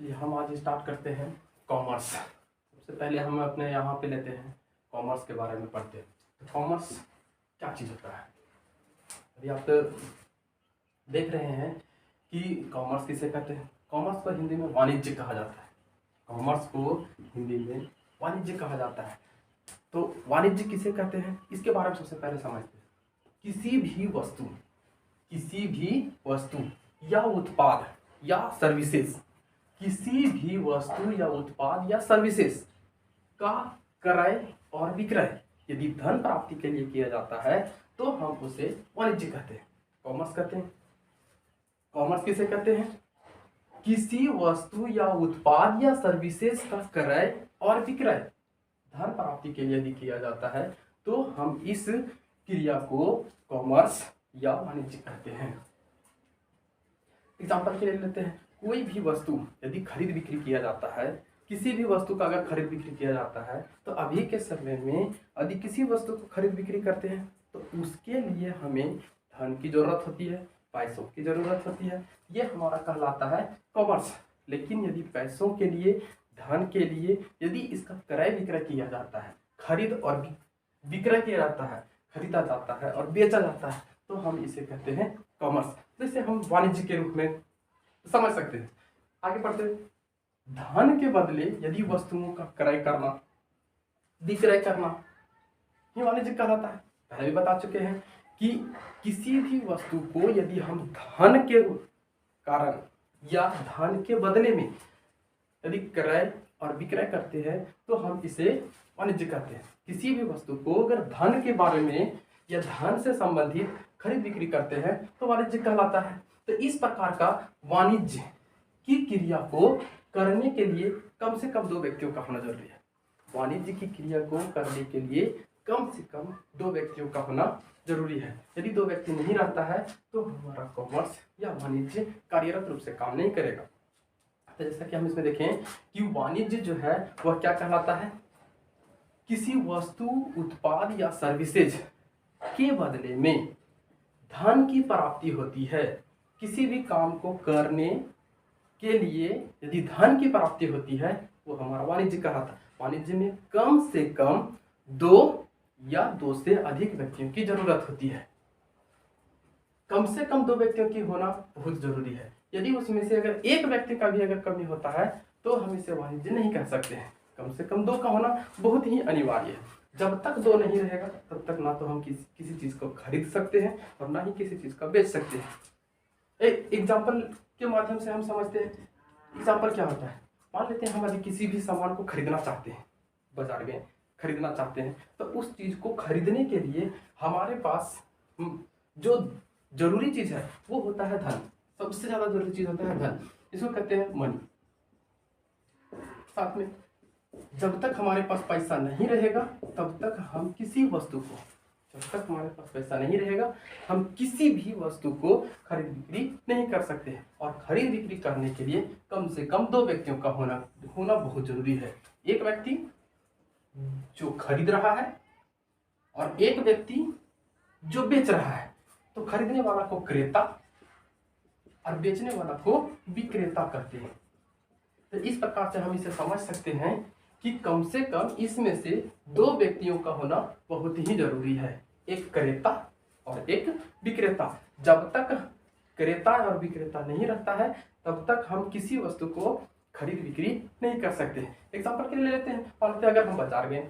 चलिए हम आज स्टार्ट करते हैं कॉमर्स। सबसे पहले हम अपने यहाँ पे लेते हैं कॉमर्स के बारे में पढ़ते हैं। तो कॉमर्स क्या चीज़ होता है? अभी आप तो देख रहे हैं कि कॉमर्स किसे कहते हैं। कॉमर्स को हिंदी में वाणिज्य कहा जाता है। कॉमर्स को हिंदी में वाणिज्य कहा जाता है। तो वाणिज्य किसे कहते हैं इसके बारे में सबसे पहले समझते हैं। किसी भी वस्तु या उत्पाद या सर्विसेज, किसी भी वस्तु या उत्पाद या सर्विसेज का क्रय और विक्रय यदि धन प्राप्ति के लिए किया जाता है तो हम उसे वाणिज्य कहते हैं, कॉमर्स कहते हैं। कॉमर्स किसे कहते हैं? किसी वस्तु या उत्पाद या सर्विसेज का क्रय और विक्रय धन प्राप्ति के लिए यदि किया जाता है तो हम इस क्रिया को कॉमर्स या वाणिज्य कहते हैं। एग्जाम्पल के लिए लेते हैं, कोई भी वस्तु यदि खरीद बिक्री किया जाता है, किसी भी वस्तु का अगर खरीद बिक्री किया जाता है तो अभी के समय में यदि किसी वस्तु को खरीद बिक्री करते हैं तो उसके लिए हमें धन की जरूरत होती है, पैसों की जरूरत होती है। ये हमारा कहलाता है कॉमर्स। लेकिन यदि पैसों के लिए, धन के लिए यदि इसका क्रय विक्रय किया जाता है, खरीद और विक्रय किया जाता है, खरीदा जाता है और बेचा जाता है तो हम इसे कहते हैं कॉमर्स। जैसे हम वाणिज्य के रूप में समझ सकते हैं। आगे बढ़ते हैं। धन के बदले यदि वस्तुओं का क्रय करना, विक्रय करना ये वाणिज्य कहलाता है। पहले भी बता चुके हैं कि किसी भी वस्तु को यदि हम धन के कारण या धन के बदले में यदि क्रय और विक्रय करते हैं तो हम इसे वाणिज्य कहते हैं। किसी भी वस्तु को अगर धन के बारे में या धन से संबंधित खरीद बिक्री करते हैं तो वाणिज्य कहलाता है। तो इस प्रकार का वाणिज्य की क्रिया को करने के लिए कम से कम 2 व्यक्तियों का होना जरूरी है। वाणिज्य की क्रिया को करने के लिए कम से कम 2 व्यक्तियों का होना जरूरी है। यदि 2 व्यक्ति नहीं रहता है तो हमारा कॉमर्स या वाणिज्य कार्यरत रूप से काम नहीं करेगा। तो जैसा कि हम इसमें देखें कि वाणिज्य जो है वह क्या कहलाता है? किसी वस्तु, उत्पाद या सर्विसेज के बदले में धन की प्राप्ति होती है। किसी भी काम को करने के लिए यदि धन की प्राप्ति होती है वो हमारा वाणिज्य कहलाता है। वाणिज्य में कम से कम 2 या 2 से अधिक व्यक्तियों की जरूरत होती है। कम से कम 2 व्यक्तियों की होना बहुत जरूरी है। यदि उसमें से अगर एक व्यक्ति का भी अगर कमी होता है तो हम इसे वाणिज्य नहीं कह सकते हैं। कम से कम 2 का होना बहुत ही अनिवार्य है। जब तक 2 नहीं रहेगा तब तक ना तो हम किसी चीज को खरीद सकते हैं और ना ही किसी चीज का बेच सकते हैं। एक एग्जाम्पल के माध्यम से हम समझते हैं। एग्जाम्पल क्या होता है? मान लेते हैं हम यदि किसी भी सामान को खरीदना चाहते हैं, बाजार में खरीदना चाहते हैं तो उस चीज को खरीदने के लिए हमारे पास जो जरूरी चीज है वो होता है धन। सबसे ज्यादा जरूरी चीज होता है धन। इसको कहते हैं मनी। साथ में जब तक हमारे पास पैसा नहीं रहेगा तब तक हम किसी वस्तु को, जब तक हमारे पास पैसा नहीं रहेगा हम किसी भी वस्तु को खरीद बिक्री नहीं कर सकते हैं। और खरीद बिक्री करने के लिए कम से कम 2 व्यक्तियों का होना बहुत जरूरी है। एक व्यक्ति जो खरीद रहा है और एक व्यक्ति जो बेच रहा है। तो खरीदने वाला को क्रेता और बेचने वाला को विक्रेता कहते हैं। तो इस प्रकार से हम इसे समझ सकते हैं कि कम से कम इसमें से 2 व्यक्तियों का होना बहुत ही जरूरी है, एक क्रेता और एक विक्रेता। जब तक क्रेता और विक्रेता नहीं रहता है तब तक हम किसी वस्तु को खरीद बिक्री नहीं कर सकते। एग्जाम्पल के लिए ले लेते हैं, मान लेते हैं अगर हम बाजार गए,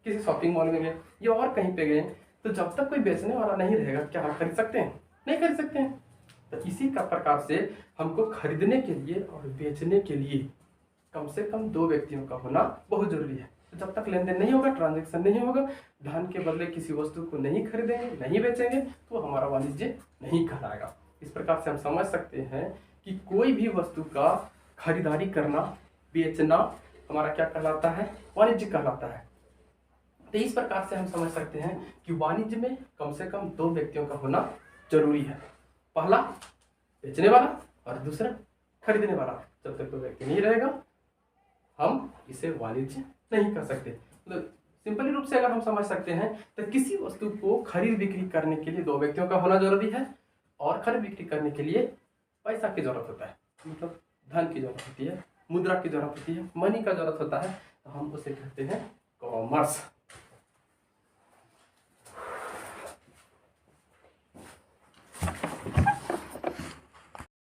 किसी शॉपिंग मॉल में गए या और कहीं पे गए तो जब तक कोई बेचने वाला नहीं रहेगा क्या हम खरीद सकते हैं? नहीं खरीद सकते हैं। तो इसी का प्रकार से हमको खरीदने के लिए और बेचने के लिए कम से कम 2 व्यक्तियों का होना बहुत जरूरी है। तो जब तक लेन देन नहीं होगा, ट्रांजैक्शन नहीं होगा, धन के बदले किसी वस्तु को नहीं खरीदेंगे, नहीं बेचेंगे तो हमारा वाणिज्य नहीं कहलाएगा। इस प्रकार से हम समझ सकते हैं कि कोई भी वस्तु का खरीदारी करना, बेचना हमारा क्या कहलाता है? वाणिज्य कहलाता है। तो इस प्रकार से हम समझ सकते हैं कि वाणिज्य में कम से कम 2 व्यक्तियों का होना जरूरी है। पहला बेचने वाला और दूसरा खरीदने वाला। जब तक कोई व्यक्ति नहीं रहेगा हम इसे वाणिज्य नहीं कर सकते। मतलब सिंपली रूप से अगर हम समझ सकते हैं तो किसी वस्तु को खरीद बिक्री करने के लिए 2 व्यक्तियों का होना जरूरी है और खरीद बिक्री करने के लिए पैसा की जरूरत होता है, मतलब धन की जरूरत होती है, मुद्रा की जरूरत होती है, मनी का जरूरत होता है, तो हम उसे कहते हैं कॉमर्स।